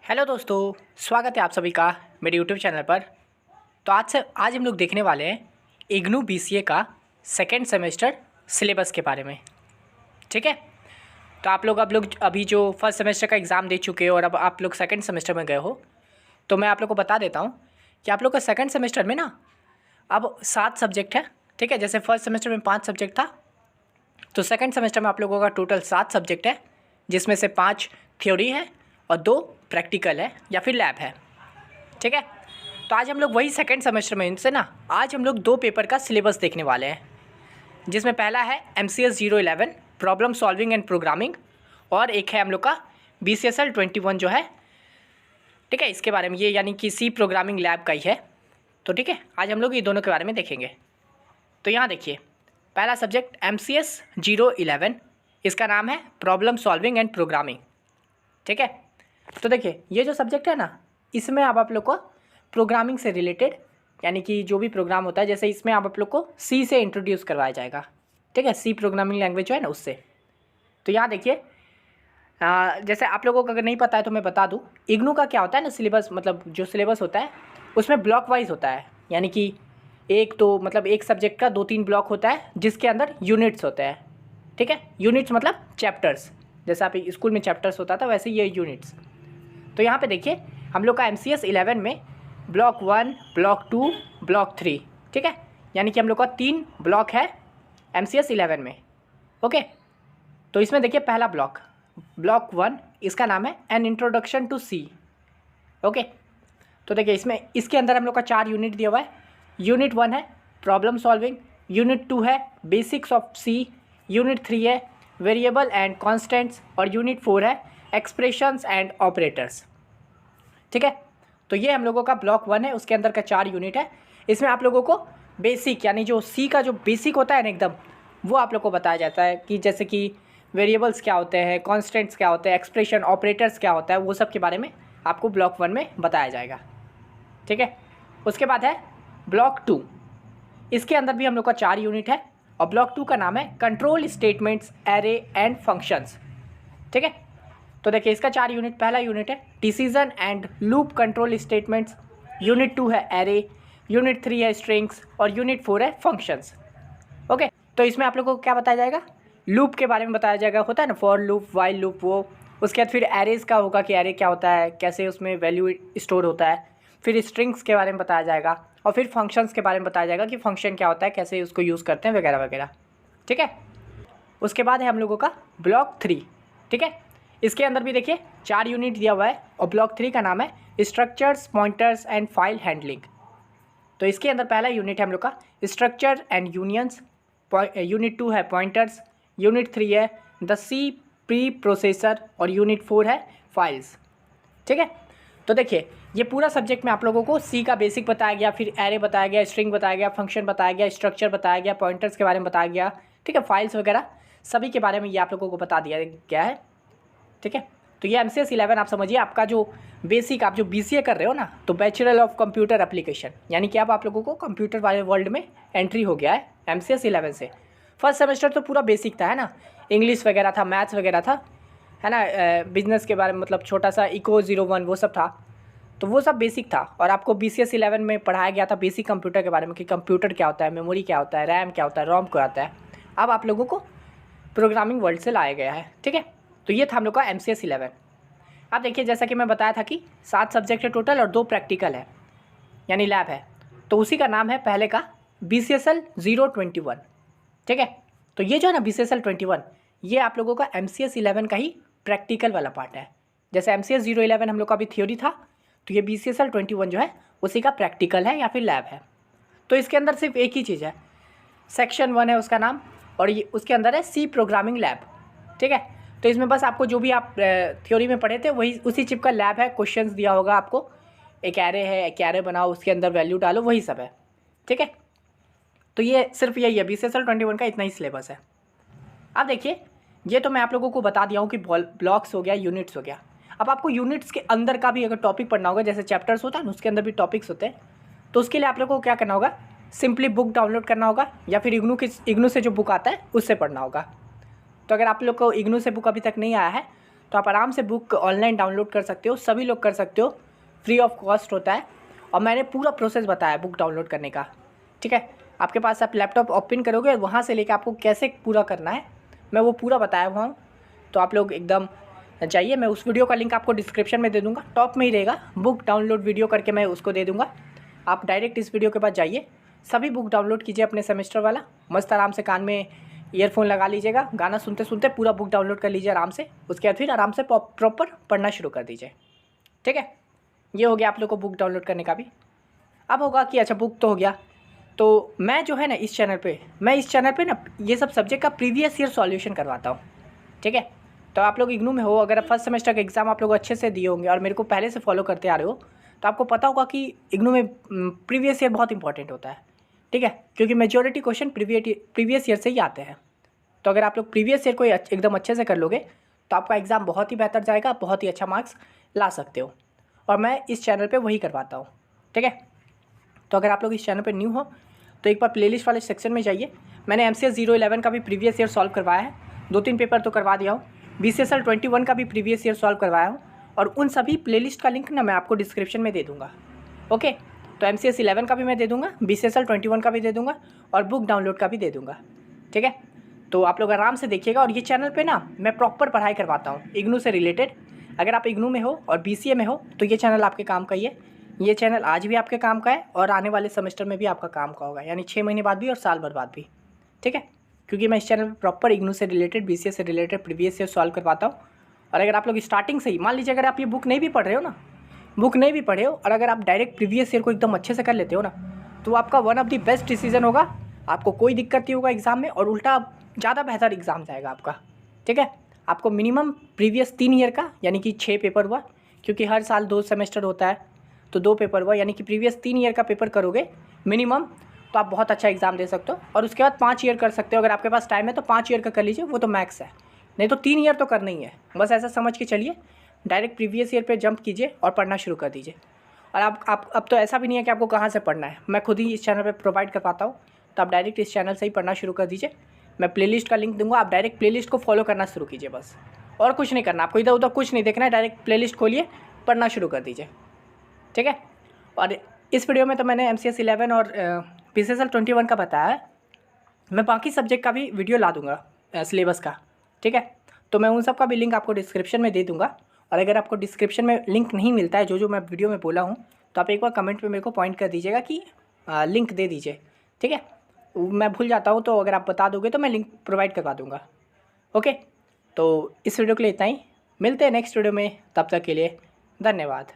Hello दोस्तों, स्वागत है आप सभी का मेरे यूट्यूब चैनल पर। तो आज हम लोग देखने वाले हैं इग्नू बीसीए का सेकेंड सेमेस्टर सिलेबस के बारे में। ठीक है, तो आप लोग अभी जो फर्स्ट सेमेस्टर का एग्ज़ाम दे चुके हो और अब आप लोग सेकेंड सेमेस्टर में गए हो, तो मैं आप लोग को बता देता हूँ कि आप लोग का सेकेंड सेमेस्टर में ना अब 7 सब्जेक्ट है। ठीक है, जैसे फर्स्ट सेमेस्टर में 5 सब्जेक्ट था, तो सेकेंड सेमेस्टर में आप लोगों का टोटल 7 सब्जेक्ट है, जिसमें से 5 थ्योरी है और 2 प्रैक्टिकल है या फिर लैब है। ठीक है, तो आज हम लोग वही सेकेंड सेमेस्टर में इनसे ना आज हम लोग 2 पेपर का सिलेबस देखने वाले हैं, जिसमें पहला है MCS 011 problem solving and programming, और एक है हम लोग का BCSL 21 जो है। ठीक है, इसके बारे में ये यानी कि सी प्रोग्रामिंग लैब का ही है। तो ठीक है, आज हम लोग ये दोनों के बारे में देखेंगे। तो यहाँ देखिए, पहला सब्जेक्ट MCS 011, इसका नाम है प्रॉब्लम सॉल्विंग एंड प्रोग्रामिंग। ठीक है, तो देखिए ये जो सब्जेक्ट है ना, इसमें अब आप लोग को प्रोग्रामिंग से रिलेटेड यानी कि जो भी प्रोग्राम होता है, जैसे इसमें आप लोग को सी से इंट्रोड्यूस करवाया जाएगा। ठीक है, सी प्रोग्रामिंग लैंग्वेज जो है ना उससे। तो यहाँ देखिए, जैसे आप लोगों को अगर नहीं पता है तो मैं बता दूँ, इग्नू का क्या होता है ना सिलेबस, मतलब जो सिलेबस होता है उसमें ब्लॉक वाइज होता है। यानी कि एक सब्जेक्ट का 2-3 ब्लॉक होता है, जिसके अंदर यूनिट्स होते हैं। ठीक है, यूनिट्स मतलब चैप्टर्स, जैसे आप स्कूल में चैप्टर्स होता था वैसे ये यूनिट्स। तो यहाँ पे देखिए हम लोग का MCS 11 में ब्लॉक 1, ब्लॉक 2, ब्लॉक 3। ठीक है, यानी कि हम लोग का 3 ब्लॉक है MCS 11 में। ओके, तो इसमें देखिए पहला ब्लॉक 1, इसका नाम है an introduction to C. Okay, तो देखिए इसके अंदर हम लोग का 4 यूनिट दिया हुआ है। यूनिट 1 है प्रॉब्लम सॉल्विंग, यूनिट 2 है बेसिक्स ऑफ सी, यूनिट 3 है वेरिएबल एंड कॉन्स्टेंट्स, और यूनिट 4 है एक्सप्रेशंस एंड ऑपरेटर्स। ठीक है, तो ये हम लोगों का ब्लॉक 1 है, उसके अंदर का 4 यूनिट है। इसमें आप लोगों को बेसिक यानी जो सी का जो बेसिक होता है ना एकदम, वो आप लोग को बताया जाता है कि जैसे कि वेरिएबल्स क्या होते हैं, कॉन्स्टेंट्स क्या होते हैं, एक्सप्रेशन ऑपरेटर्स क्या होता है, वो सब के बारे में आपको ब्लॉक 1 में बताया जाएगा। ठीक है, उसके बाद है ब्लॉक 2, इसके अंदर भी हम लोग का 4 यूनिट है, और ब्लॉक 2 का नाम है control statements, array and functions. ठीक है, तो देखिए इसका 4 यूनिट, पहला यूनिट है decision and loop control statements, unit 2 है एरे, यूनिट 3 है स्ट्रिंग्स, और यूनिट 4 है फंक्शंस। ओके, तो इसमें आप लोगों को क्या बताया जाएगा, लूप के बारे में बताया जाएगा, होता है ना फॉर लूप, वाइल लूप, वो। उसके बाद फिर एरेज का होगा कि एरे क्या होता है, कैसे उसमें वैल्यू स्टोर होता है। फिर स्ट्रिंग्स के बारे में बताया जाएगा, और फिर फंक्शंस के बारे में बताया जाएगा कि फंक्शन क्या होता है, कैसे उसको यूज़ करते हैं, वगैरह वगैरह। ठीक है, उसके बाद है हम लोगों का ब्लॉक 3। ठीक है, इसके अंदर भी देखिए 4 यूनिट दिया हुआ है, और ब्लॉक 3 का नाम है structures, pointers and file handling. तो इसके अंदर पहला यूनिट है हम लोग का स्ट्रक्चर एंड यूनियंस, यूनिट 2 है पॉइंटर्स, यूनिट 3 है द सी प्री प्रोसेसर, और यूनिट 4 है फाइल्स। ठीक है, तो देखिए ये पूरा सब्जेक्ट में आप लोगों को सी का बेसिक बताया गया, फिर एरे बताया गया, स्ट्रिंग बताया गया, फंक्शन बताया गया, स्ट्रक्चर बताया गया, पॉइंटर्स के बारे में बताया गया। ठीक है, फाइल्स वगैरह सभी के बारे में ये आप लोगों को बता दिया गया है। ठीक है, तो ये MCS 11 आप समझिए, आपका जो बेसिक आप जो BCA कर रहे हो ना, तो बैचलर ऑफ कंप्यूटर एप्लीकेशन, यानी कि अब आप लोगों को कंप्यूटर वाले वर्ल्ड में एंट्री हो गया है MCS 11 से। फर्स्ट सेमेस्टर तो पूरा बेसिक था, है ना, इंग्लिश वगैरह था, मैथ्स वगैरह था, है ना, बिजनेस के बारे में मतलब छोटा सा इको 01 वो सब था, तो वो सब बेसिक था। और आपको BCS 11 में पढ़ाया गया था बेसिक कंप्यूटर के बारे में कि कंप्यूटर क्या होता है, मेमोरी क्या होता है, रैम क्या होता है, रोम क्या होता है। अब आप लोगों को प्रोग्रामिंग वर्ल्ड से लाया गया है। ठीक है, तो ये था हम लोग का MCS 11। अब देखिए जैसा कि मैं बताया था कि 7 सब्जेक्ट है टोटल, और 2 प्रैक्टिकल है यानी लैब है, तो उसी का नाम है पहले का BCSL 021। ठीक है, तो ये जो है ना BCSL 21, ये आप लोगों का MCS 11 का ही प्रैक्टिकल वाला पार्ट है। जैसे MCS 011 हम लोग का अभी थ्योरी था, तो ये BCSL 21 जो है उसी का प्रैक्टिकल है या फिर लैब है। तो इसके अंदर सिर्फ एक ही चीज़ है, सेक्शन 1 है उसका नाम, और ये उसके अंदर है सी प्रोग्रामिंग लैब। ठीक है, तो इसमें बस आपको जो भी आप थ्योरी में पढ़े थे वही उसी चिप का लैब है। क्वेश्चंस दिया होगा आपको, एक एरे है, एक एरे बनाओ, उसके अंदर वैल्यू डालो, वही सब है। ठीक है, तो ये सिर्फ यही है, BCSL 21 का इतना ही सिलेबस है। अब देखिए ये तो मैं आप लोगों को बता दिया हूँ कि ब्लॉक्स हो गया, यूनिट्स हो गया। अब आपको यूनिट्स के अंदर का भी अगर टॉपिक पढ़ना होगा, जैसे चैप्टर्स होता है ना उसके अंदर भी टॉपिक्स होते हैं, तो उसके लिए आप लोगों को क्या करना होगा, सिंपली बुक डाउनलोड करना होगा, या फिर इग्नू से जो बुक आता है उससे पढ़ना होगा। तो अगर आप लोग को इग्नू से बुक अभी तक नहीं आया है, तो आप आराम से बुक ऑनलाइन डाउनलोड कर सकते हो, सभी लोग कर सकते हो, फ्री ऑफ कॉस्ट होता है। और मैंने पूरा प्रोसेस बताया बुक डाउनलोड करने का, ठीक है। आपके पास आप लैपटॉप ओपन करोगे, वहाँ से लेकर आपको कैसे पूरा करना है मैं वो पूरा बताया हुआ हूँ। तो आप लोग एकदम जाइए, मैं उस वीडियो का लिंक आपको डिस्क्रिप्शन में दे दूँगा, टॉप में ही रहेगा, बुक डाउनलोड वीडियो करके मैं उसको दे दूँगा। आप डायरेक्ट इस वीडियो के बाद जाइए, सभी बुक डाउनलोड कीजिए अपने सेमेस्टर वाला, मस्त आराम से कान में ईयरफोन लगा लीजिएगा, गाना सुनते सुनते पूरा बुक डाउनलोड कर लीजिए आराम से। उसके बाद फिर आराम से प्रॉपर पढ़ना शुरू कर दीजिए, ठीक है। ये हो गया आप लोग को बुक डाउनलोड करने का भी। अब होगा कि अच्छा बुक तो हो गया, तो मैं जो है ना इस चैनल पे ना ये सब सब्जेक्ट का प्रीवियस ईयर सॉल्यूशन करवाता हूँ, ठीक है। तो आप लोग इग्नू में हो, अगर फर्स्ट सेमेस्टर का एग्ज़ाम आप लोग अच्छे से दिए होंगे और मेरे को पहले से फॉलो करते आ रहे हो, तो आपको पता होगा कि इग्नू में प्रीवियस ईयर बहुत इंपॉर्टेंट होता है, ठीक है, क्योंकि मेजॉरिटी क्वेश्चन प्रीवियस ईयर से ही आते हैं। तो अगर आप लोग प्रीवियस ईयर को एकदम अच्छे से कर लोगे तो आपका एग्ज़ाम बहुत ही बेहतर जाएगा, बहुत ही अच्छा मार्क्स ला सकते हो। और मैं इस चैनल पे वही करवाता हूँ, ठीक है। तो अगर आप लोग इस चैनल पे न्यू हो तो एक बार प्लेलिस्ट वाले सेक्शन में जाइए। मैंने MCS 011 का भी प्रीवियस ईयर सॉल्व करवाया है, 2-3 पेपर तो करवा दिया हूँ। BCSL 21 का भी प्रीवियस ईयर सॉल्व करवाया हूँ, और उन सभी प्लेलिस्ट का लिंक ना मैं आपको डिस्क्रिप्शन में दे दूँगा, ओके। तो MCS 11 का भी मैं दे दूँगा, BCSL 21 का भी दे दूँगा, और बुक डाउनलोड का भी दे दूँगा, ठीक है। तो आप लोग आराम से देखिएगा। और ये चैनल पे ना मैं प्रॉपर पढ़ाई करवाता हूँ इग्नू से रिलेटेड। अगर आप इग्नू में हो और BCA में हो तो ये चैनल आपके काम का ही है। ये चैनल आज भी आपके काम का है और आने वाले सेमेस्टर में भी आपका काम का होगा, यानी 6 महीने बाद भी और साल भर बाद भी, ठीक है। क्योंकि मैं इस चैनल पर प्रॉपर इग्नू से रिलेटेड, BCA से रिलेटेड प्रीवियस ईयर सॉल्व करवाता हूँ। और अगर आप लोग स्टार्टिंग से ही, मान लीजिए अगर आप ये बुक नहीं भी पढ़ रहे हो ना, और अगर आप डायरेक्ट प्रीवियस ईयर को एकदम अच्छे से कर लेते हो ना, तो आपका one of the best decision होगा। आपको कोई दिक्कत नहीं होगा एग्ज़ाम में, और उल्टा ज़्यादा बेहतर एग्ज़ाम जाएगा आपका, ठीक है। आपको मिनिमम प्रीवियस 3 ईयर का, यानी कि 6 पेपर हुआ, क्योंकि हर साल 2 सेमेस्टर होता है, तो 2 पेपर हुआ, यानी कि प्रीवियस 3 ईयर का पेपर करोगे मिनिमम, तो आप बहुत अच्छा एग्ज़ाम दे सकते हो। और उसके बाद 5 ईयर कर सकते हो, अगर आपके पास टाइम है तो 5 ईयर का कर लीजिए, वो तो मैक्स है। नहीं तो 3 ईयर तो करना ही है, बस ऐसा समझ के चलिए। डायरेक्ट प्रीवियस ईयर पे जंप कीजिए और पढ़ना शुरू कर दीजिए। और आप अब तो ऐसा भी नहीं है कि आपको कहाँ से पढ़ना है, मैं खुद ही इस चैनल पे प्रोवाइड कर पाता हूँ, तो आप डायरेक्ट इस चैनल से ही पढ़ना शुरू कर दीजिए। मैं प्लेलिस्ट का लिंक दूंगा, आप डायरेक्ट प्लेलिस्ट को फॉलो करना शुरू कीजिए बस, और कुछ नहीं करना आपको, इधर उधर कुछ नहीं देखना है, डायरेक्ट प्लेलिस्ट खोलिए, पढ़ना शुरू कर दीजिए, ठीक है। और इस वीडियो में तो मैंने MCS 11 और BCSL 21 का बताया है, मैं बाकी सब्जेक्ट का भी वीडियो ला दूंगा सिलेबस का, ठीक है। तो मैं उन सब का भी लिंक आपको डिस्क्रिप्शन में दे दूंगा। और अगर आपको डिस्क्रिप्शन में लिंक नहीं मिलता है जो मैं वीडियो में बोला हूँ, तो आप एक बार कमेंट पे मेरे को पॉइंट कर दीजिएगा कि लिंक दे दीजिए, ठीक है। मैं भूल जाता हूँ, तो अगर आप बता दोगे तो मैं लिंक प्रोवाइड करवा दूँगा, ओके। तो इस वीडियो के लिए इतना ही, मिलते हैं नेक्स्ट वीडियो में, तब तक के लिए धन्यवाद।